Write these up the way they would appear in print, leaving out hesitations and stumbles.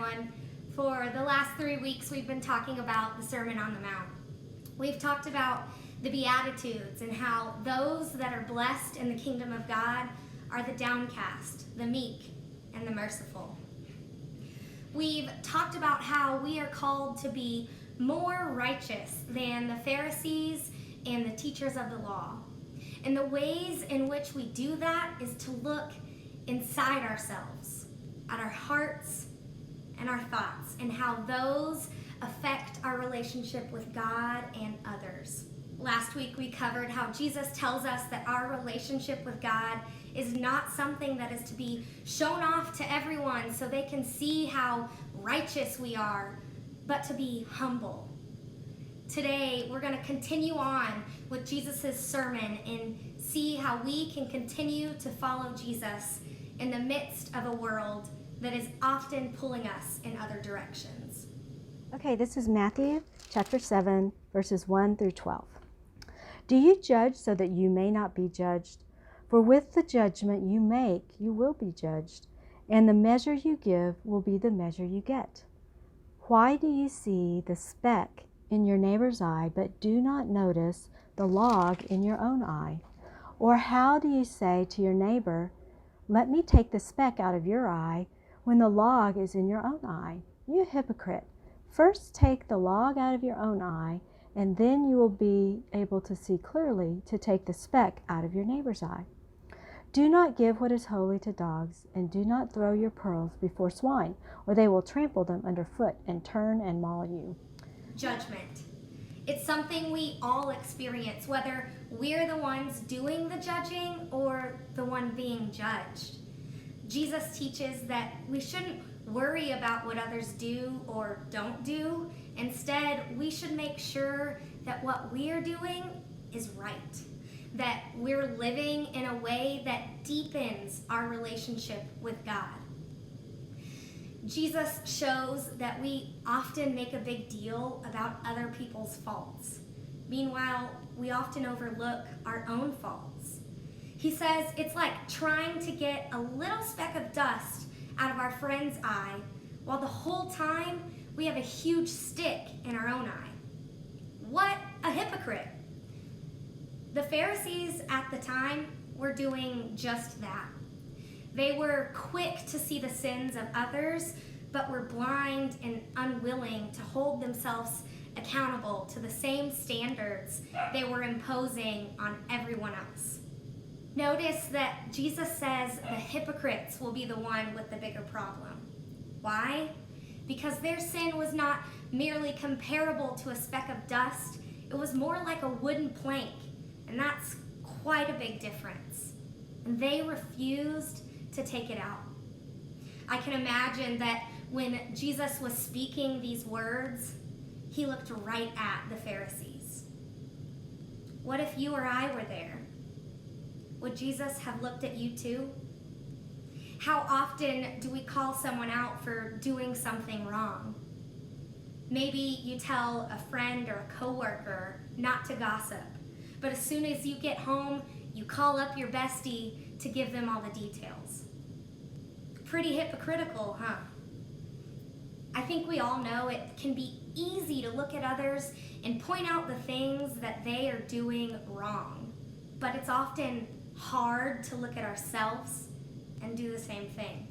everyone. For the last 3 weeks, we've been talking about the Sermon on the Mount. We've talked about the Beatitudes and how those that are blessed in the kingdom of God are the downcast, the meek, and the merciful. We've talked about how we are called to be more righteous than the Pharisees and the teachers of the law. And the ways in which we do that is to look inside ourselves, at our hearts and our thoughts, and how those affect our relationship with God and others. Last week we covered how Jesus tells us that our relationship with God is not something that is to be shown off to everyone so they can see how righteous we are, but to be humble. Today we're going to continue on with Jesus' sermon and see how we can continue to follow Jesus in the midst of a world that is often pulling us in other directions. Okay, this is Matthew chapter 7, verses 1 through 12. Do you judge so that you may not be judged? For with the judgment you make, you will be judged, and the measure you give will be the measure you get. Why do you see the speck in your neighbor's eye, but do not notice the log in your own eye? Or how do you say to your neighbor, let me take the speck out of your eye, when the log is in your own eye? You hypocrite! First take the log out of your own eye, and then you will be able to see clearly to take the speck out of your neighbor's eye. Do not give what is holy to dogs, and do not throw your pearls before swine, or they will trample them underfoot and turn and maul you. Judgment. It's something we all experience, whether we're the ones doing the judging or the one being judged. Jesus teaches that we shouldn't worry about what others do or don't do. Instead, we should make sure that what we're doing is right, that we're living in a way that deepens our relationship with God. Jesus shows that we often make a big deal about other people's faults. Meanwhile, we often overlook our own faults. He says it's like trying to get a little speck of dust out of our friend's eye, while the whole time we have a huge stick in our own eye. What a hypocrite! The Pharisees at the time were doing just that. They were quick to see the sins of others, but were blind and unwilling to hold themselves accountable to the same standards they were imposing on everyone else. Notice that Jesus says the hypocrites will be the one with the bigger problem. Why? Because their sin was not merely comparable to a speck of dust, it was more like a wooden plank, and that's quite a big difference. And they refused to take it out. I can imagine that when Jesus was speaking these words, he looked right at the Pharisees. What if you or I were there? Would Jesus have looked at you too? How often do we call someone out for doing something wrong? Maybe you tell a friend or a coworker not to gossip, but as soon as you get home, you call up your bestie to give them all the details. Pretty hypocritical, huh? I think we all know it can be easy to look at others and point out the things that they are doing wrong, but it's often hard to look at ourselves and do the same thing.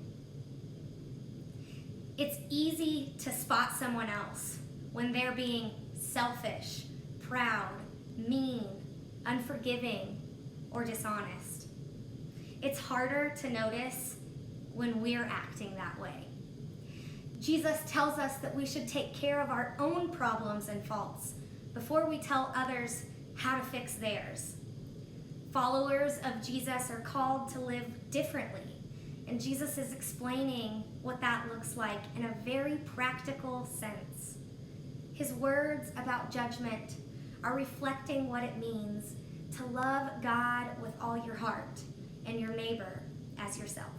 It's easy to spot someone else when they're being selfish, proud, mean, unforgiving, or dishonest. It's harder to notice when we're acting that way. Jesus tells us that we should take care of our own problems and faults before we tell others how to fix theirs. Followers of Jesus are called to live differently, and Jesus is explaining what that looks like in a very practical sense. His words about judgment are reflecting what it means to love God with all your heart and your neighbor as yourself.